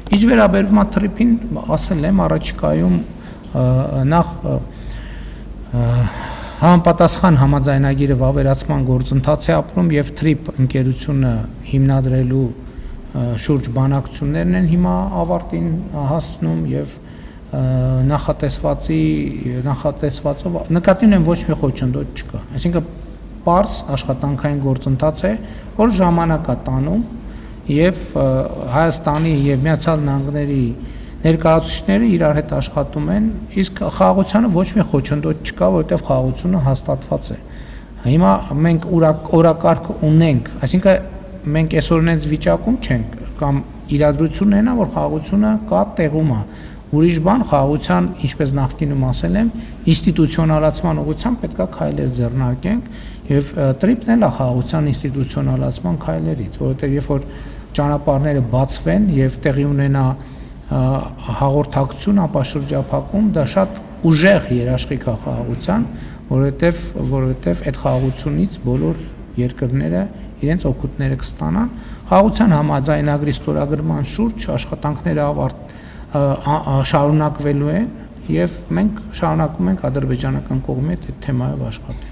Ինչ վերաբերում է թրիփին, ասել եմ առաջիկայում նախ համապատասխան համաձայնագիրը վավերացման գործընթաց է ապրում եւ թրիփ ընկերությունը հիմնադրելու շուրջ բանակցություններն են հիմա ավարտին հասնում եւ նախատեսվածով նկատի ունեմ ոչ մի խոչընդոտ չկա, այսինքն պարզ աշխատանքային գործընթաց է, որ ժամանակ է տանում եւ Հայաստանի եւ Միացյալ Նահանգների ներկայացուցիչները իրար հետ աշխատում են, իսկ խաղաղությանը ոչ մի խոչընդոտ չկա, որովհետեւ խաղաղությունը հաստատված է։ Հիմա մենք օրակարգ ունենք, այսինքն մենք այսօր այնպես վիճակում չենք կամ իրադրությունն է, որ խաղաղությունը կա տեղում է։ Ուրիշ բան խաղաղության, ինչպես նախկինում ասել եմ, ինստիտուցիոնալացման ուղղությամբ պետք է քայլեր ձեռնարկենք եւ տրիպն էլ է խաղաղության ինստիտուցիոնալացման քայլերից, որովհետեւ երբ որ ճանապարհները բացվեն եւ տեղի ունենա հաղորդակցություն ապա շրջափակում, դա շատ ուժեղ երաշխիք է խաղաղության, որովհետեւ այդ խաղաղությունից բոլոր երկրները իրենց օգուտները կստանան։ Խաղաղության համաձայնագրի ստորագրման շուրջ աշխատանքները շարունակվելու են եւ մենք շարունակում ենք ադրբեջանական կողմի հետ այդ թեմայով աշխատել։